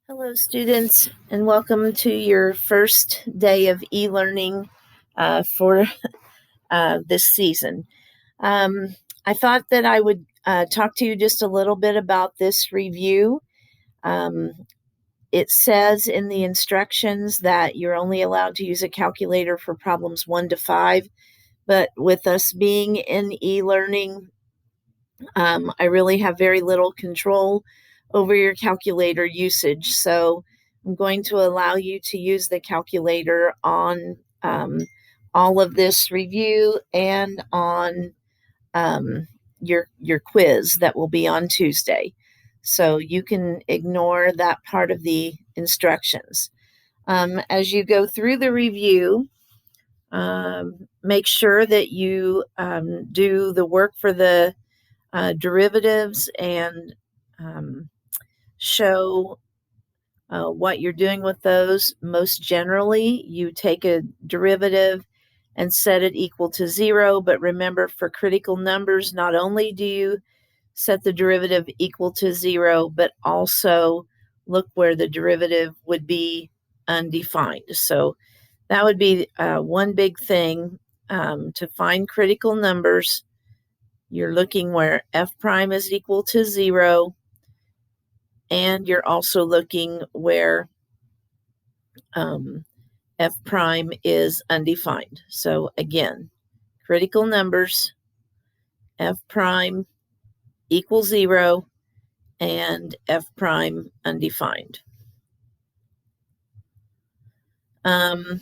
Hello, students, and welcome to your first day of e-learning for this season. I thought that I would talk to you just a little bit about this review. It says in the instructions that you're only allowed to use a calculator for problems 1 to 5, but with us being in e-learning, I really have very little control over your calculator usage. So I'm going to allow you to use the calculator on all of this review and on your quiz that will be on Tuesday. So you can ignore that part of the instructions. As you go through the review, make sure that you do the work for the derivatives and show what you're doing with those. Most generally, you take a derivative and set it equal to 0, but remember, for critical numbers, not only do you set the derivative equal to 0, but also look where the derivative would be undefined. So that would be one big thing. To find critical numbers, you're looking where f prime is equal to 0, and you're also looking where f prime is undefined. So again, critical numbers, f prime equals 0, and f prime undefined. As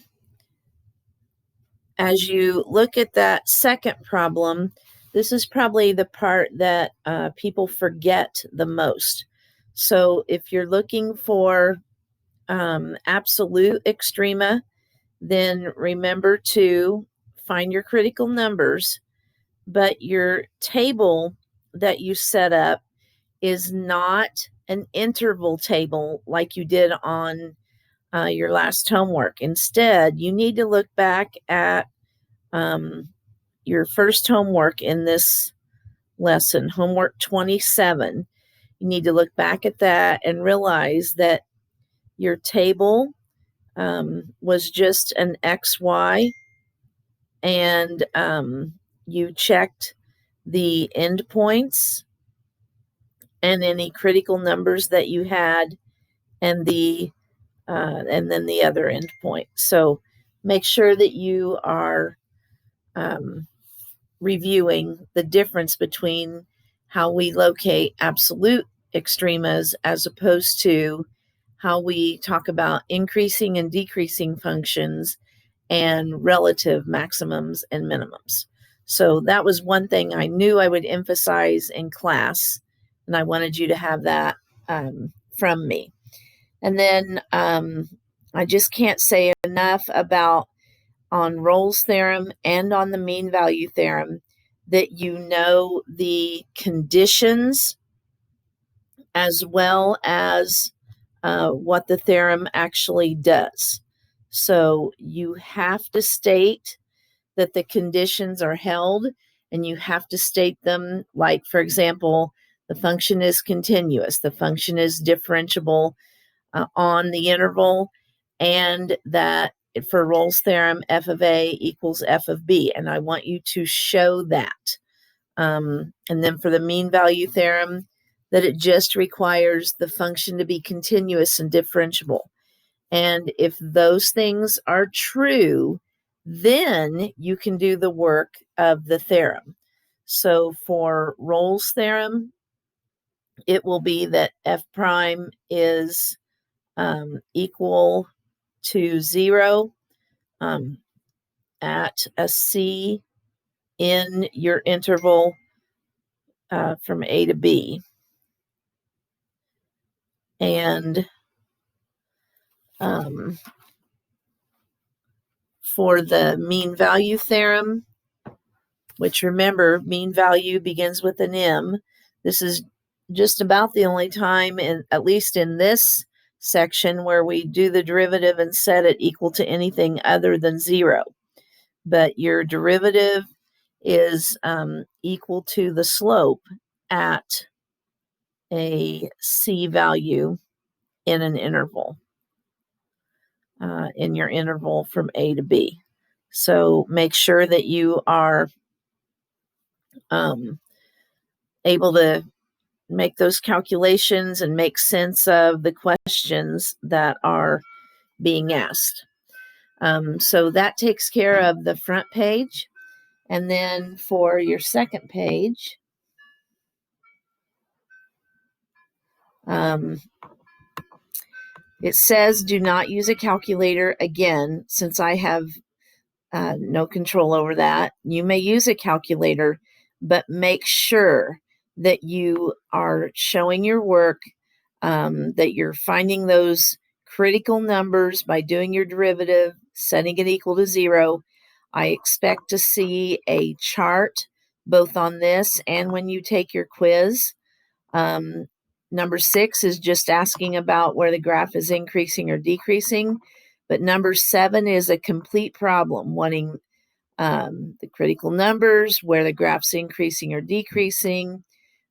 you look at that second problem, this is probably the part that people forget the most. So if you're looking for absolute extrema, then remember to find your critical numbers, but your table that you set up is not an interval table like you did on your last homework. Instead, you need to look back at your first homework in this lesson, homework 27. You need to look back at that and realize that your table was just an XY, and you checked the endpoints and any critical numbers that you had, and then the other endpoint. So make sure that you are reviewing the difference between how we locate absolute extremas as opposed to how we talk about increasing and decreasing functions and relative maximums and minimums. So that was one thing I knew I would emphasize in class, and I wanted you to have that from me. And then I just can't say enough about, on Rolle's theorem and on the mean value theorem, that you know the conditions as well as what the theorem actually does. So you have to state that the conditions are held, and you have to state them, like, for example, the function is continuous, the function is differentiable on the interval, and that for Rolle's theorem, f of a equals f of b, and I want you to show that. And then for the mean value theorem, that it just requires the function to be continuous and differentiable. And if those things are true, then you can do the work of the theorem. So for Rolle's theorem, it will be that f prime is equal to 0 at a c in your interval from a to b. And for the mean value theorem, which, remember, mean value begins with an M, this is just about the only time, at least in this section, where we do the derivative and set it equal to anything other than 0. But your derivative is equal to the slope at a c value in an interval, in your interval from A to B. So make sure that you are able to make those calculations and make sense of the questions that are being asked. So that takes care of the front page. And then for your second page, it says do not use a calculator again, since I have no control over that. You may use a calculator, but make sure that you are showing your work, that you're finding those critical numbers by doing your derivative, setting it equal to 0. I expect to see a chart both on this and when you take your quiz. Number 6 is just asking about where the graph is increasing or decreasing. But number 7 is a complete problem, wanting the critical numbers, where the graph's increasing or decreasing,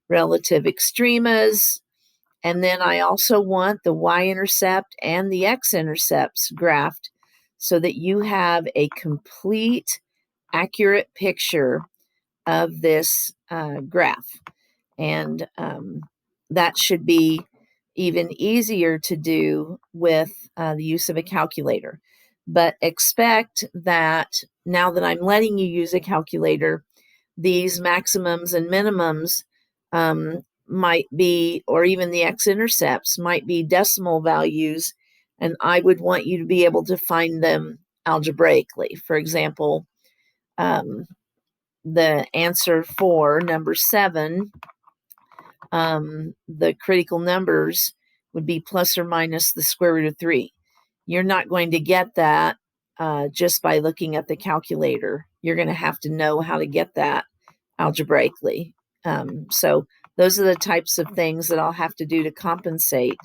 relative extremas, and then I also want the y-intercept and the x-intercepts graphed so that you have a complete, accurate picture of this graph. And that should be even easier to do with the use of a calculator. But expect that now that I'm letting you use a calculator, these maximums and minimums might be, or even the x-intercepts might be decimal values, and I would want you to be able to find them algebraically. For example, the answer for number 7, the critical numbers would be plus or minus the square root of 3. You're not going to get that just by looking at the calculator. You're going to have to know how to get that algebraically. So those are the types of things that I'll have to do to compensate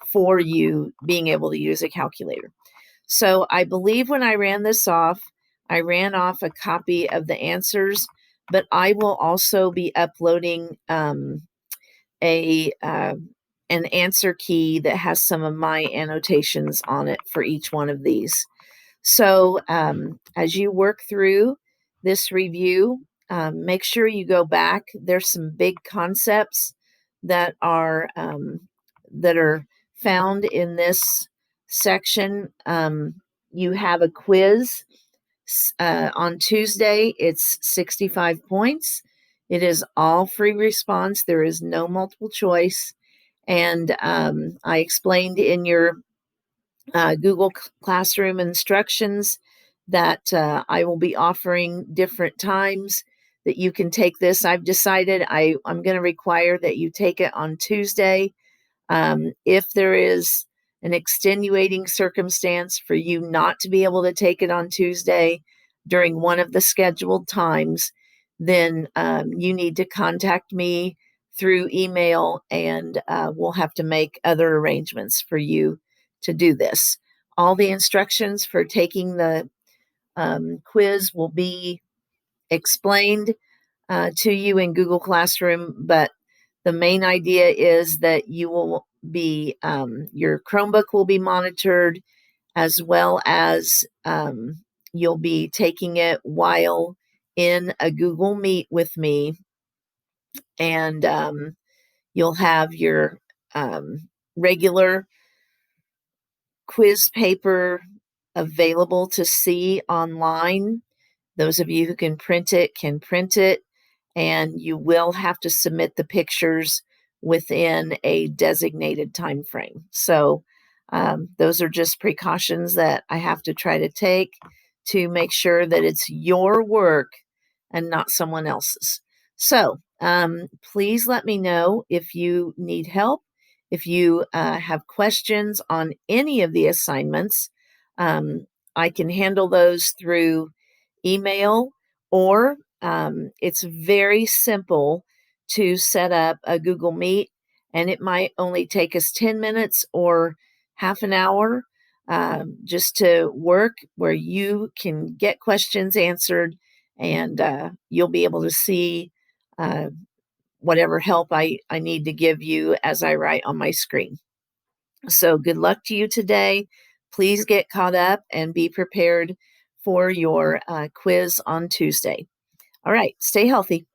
for you being able to use a calculator. So I believe when I ran this off, I ran off a copy of the answers, but I will also be uploading an answer key that has some of my annotations on it for each one of these. So as you work through this review, make sure you go back. There's some big concepts that are found in this section. You have a quiz on Tuesday. It's 65 points. It is all free response. There is no multiple choice. And I explained in your Google Classroom instructions that I will be offering different times that you can take this. I've decided I'm going to require that you take it on Tuesday. If there is an extenuating circumstance for you not to be able to take it on Tuesday during one of the scheduled times, then you need to contact me through email, and we'll have to make other arrangements for you to do this. All the instructions for taking the quiz will be explained to you in Google Classroom, but the main idea is that you will be, your Chromebook will be monitored, as well as you'll be taking it while in a Google Meet with me, and you'll have your regular quiz paper available to see online. Those of you who can print it can print it, and you will have to submit the pictures within a designated time frame. So those are just precautions that I have to try to take to make sure that it's your work and not someone else's. So please let me know if you need help. If you have questions on any of the assignments, I can handle those through email, or it's very simple to set up a Google Meet, and it might only take us 10 minutes or half an hour just to work where you can get questions answered, and you'll be able to see whatever help I need to give you as I write on my screen. So good luck to you today. Please get caught up and be prepared for your quiz on Tuesday. All right, stay healthy.